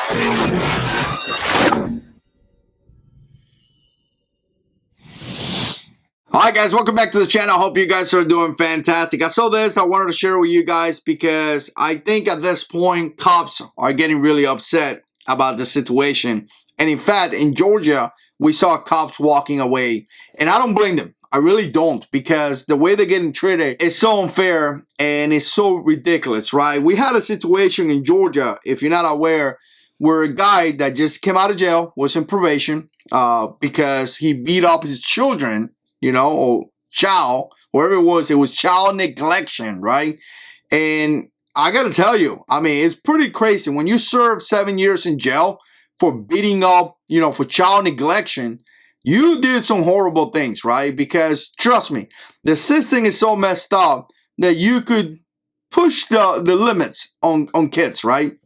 Alright guys, welcome back to the channel. I hope you guys are doing fantastic. I saw this, I wanted to share with you guys because I think at this point cops are getting really upset about the situation. And in fact, in Georgia, we saw cops walking away. And I don't blame them. I really don't, because the way they're getting treated is so unfair and it's so ridiculous, right? We had a situation in Georgia, if you're not aware, where a guy that just came out of jail was in probation because he beat up his children, you know, or child, whatever it was child neglection, right? And I gotta tell you, I mean, it's pretty crazy. When you serve 7 years in jail for beating up, you know, for child neglection, you did some horrible things, right? Because trust me, the system is so messed up that you could push the limits on kids, right?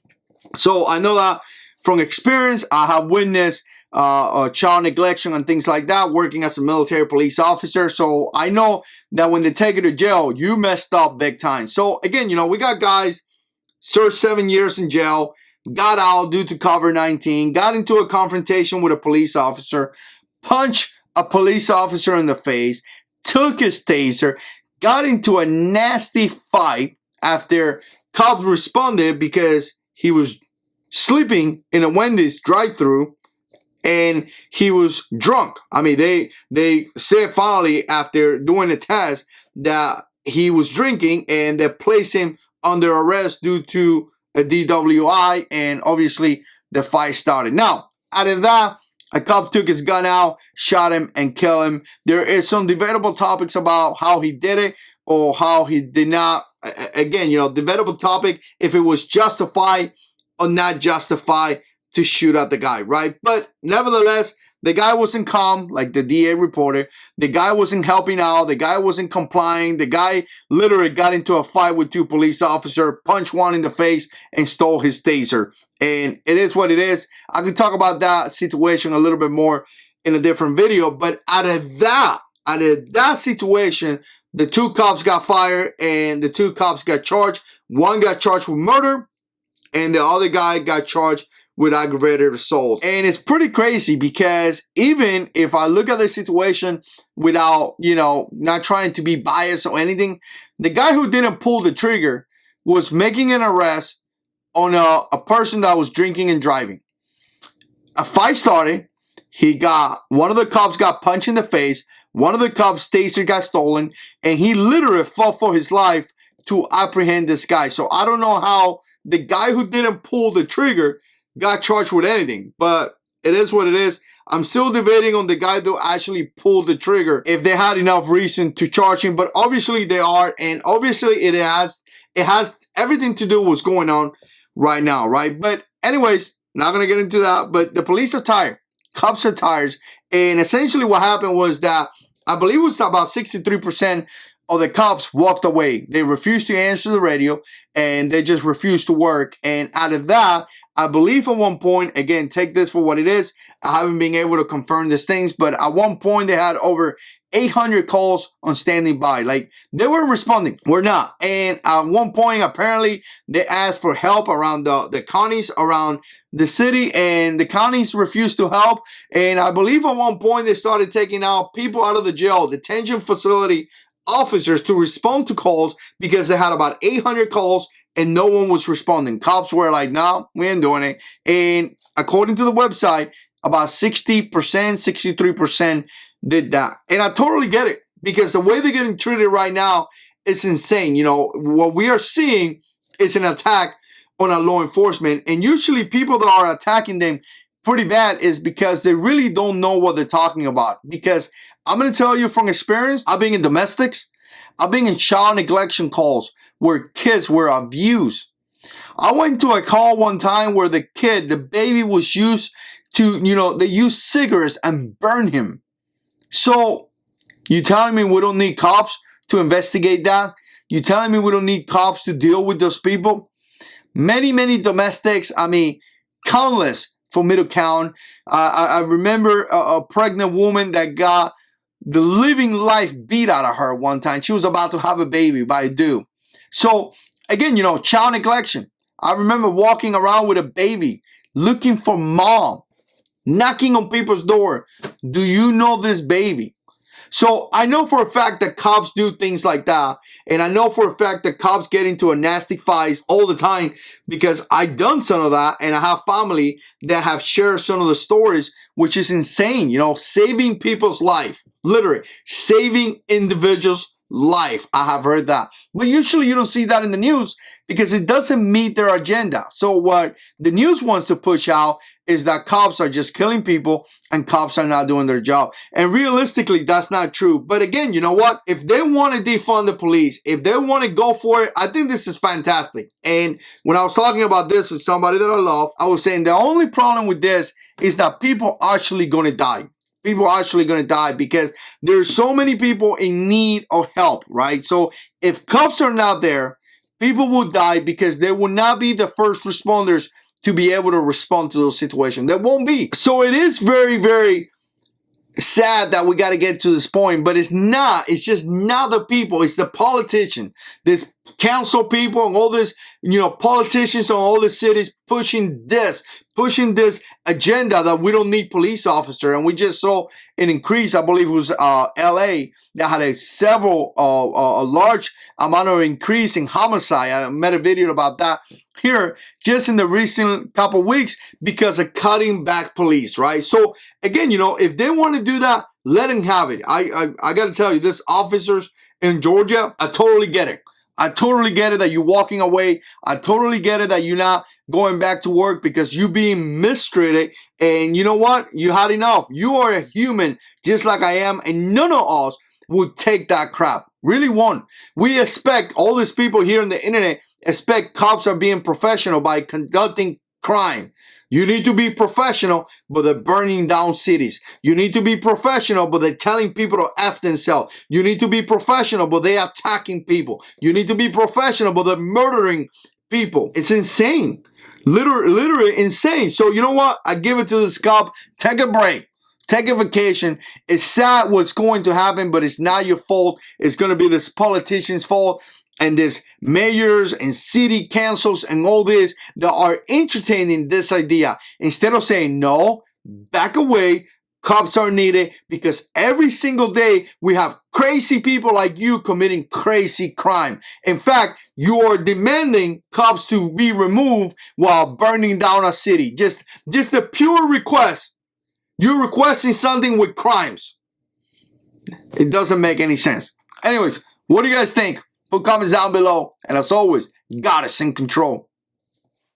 So I know that from experience, I have witnessed child neglection and things like that, working as a military police officer. So I know that when they take you to jail, you messed up big time. So again, you know, we got guys served 7 years in jail, got out due to COVID-19, got into a confrontation with a police officer, punched a police officer in the face, took his taser, got into a nasty fight after cops responded because he was sleeping in a Wendy's drive-thru and he was drunk. I mean, they said finally after doing a test that he was drinking, and they placed him under arrest due to a DWI, and obviously the fight started. Now, out of that, a cop took his gun out, shot him, and killed him. There is some debatable topics about how he did it or how he did not. Again, you know, debatable topic if it was justified or not justified to shoot at the guy, right? But nevertheless, the guy wasn't calm, like the DA reported. The guy wasn't helping out. The guy wasn't complying. The guy literally got into a fight with two police officers, punched one in the face, and stole his taser. And it is what it is. I can talk about that situation a little bit more in a different video. But out of that situation, the two cops got fired and the two cops got charged. One got charged with murder and the other guy got charged with aggravated assault. And it's pretty crazy because even if I look at the situation without, you know, not trying to be biased or anything, the guy who didn't pull the trigger was making an arrest on a person that was drinking and driving. A fight started. One of the cops got punched in the face. One of the cops' taser got stolen, and he literally fought for his life to apprehend this guy. So I don't know how the guy who didn't pull the trigger got charged with anything, but it is what it is. I'm still debating on the guy that actually pulled the trigger, if they had enough reason to charge him, but obviously they are, and obviously it has everything to do with what's going on right now, right? But anyways, not gonna get into that, but the police are tired. Cops are tired, and essentially what happened was that I believe it was about 63% of the cops walked away. They refused to answer the radio, and they just refused to work. And out of that, I believe at one point, again, take this for what it is, I haven't been able to confirm these things, but at one point they had over 800 calls on standing by. Like, they weren't responding. We're not. And at one point, apparently, they asked for help around the counties around the city, and the counties refused to help. And I believe at one point they started taking out people out of the jail, detention facility officers, to respond to calls because they had about 800 calls and no one was responding. Cops were like, no, we ain't doing it. And according to the website, about 60%, 63% did that. And I totally get it, because the way they're getting treated right now is insane. You know, what we are seeing is an attack on our law enforcement. And usually people that are attacking them pretty bad is because they really don't know what they're talking about. Because I'm going to tell you from experience, I've been in domestics, I've been in child neglection calls where kids were abused. I went to a call one time where the baby was used to, you know, they used cigarettes and burned him. So you telling me we don't need cops to investigate that? You telling me we don't need cops to deal with those people? Many domestics, I mean, countless for me to count. I remember a pregnant woman that got the living life beat out of her one time. She was about to have a baby by a dude. So again, you know, child neglection. I remember walking around with a baby, looking for mom, knocking on people's door. Do you know this baby? So I know for a fact that cops do things like that. And I know for a fact that cops get into a nasty fights all the time because I've done some of that. And I have family that have shared some of the stories, which is insane. You know, saving people's life, literally saving individuals' life. I have heard that. But usually you don't see that in the news because it doesn't meet their agenda. So what the news wants to push out is that cops are just killing people and cops are not doing their job. And realistically, that's not true. But again, you know what? If they want to defund the police, if they want to go for it, I think this is fantastic. And when I was talking about this with somebody that I love, I was saying the only problem with this is that people are actually going to die. People are actually going to die because there's so many people in need of help, right? So if cops are not there, people will die because they will not be the first responders to be able to respond to those situations. There won't be. So it is very, very sad that we got to get to this point, but it's not. It's just not the people. It's the politicians, this council people and all this, you know, politicians on all the cities pushing this agenda that we don't need police officer. And we just saw an increase. I believe it was LA that had a large amount of increase in homicide. I made a video about that here just in the recent couple of weeks because of cutting back police, right? So again, you know, if they want to do that, let them have it. I got to tell you, this officers in Georgia, I totally get it. I totally get it that you're walking away. I totally get it that you're not going back to work because you're being mistreated. And you know what? You had enough. You are a human just like I am. And none of us would take that crap. Really won't. We expect all these people here on the internet expect cops are being professional by conducting crime. You need to be professional, but they're burning down cities. You need to be professional, but they're telling people to F themselves. You need to be professional, but they're attacking people. You need to be professional, but they're murdering people. It's insane. Literally insane. So you know what? I give it to this cop. Take a break. Take a vacation. It's sad what's going to happen, but it's not your fault. It's going to be this politician's fault. And there's mayors and city councils and all this that are entertaining this idea. Instead of saying, no, back away, cops are needed because every single day we have crazy people like you committing crazy crime. In fact, you are demanding cops to be removed while burning down a city. Just the pure request. You're requesting something with crimes. It doesn't make any sense. Anyways, what do you guys think? Put comments down below. And as always, God is in control.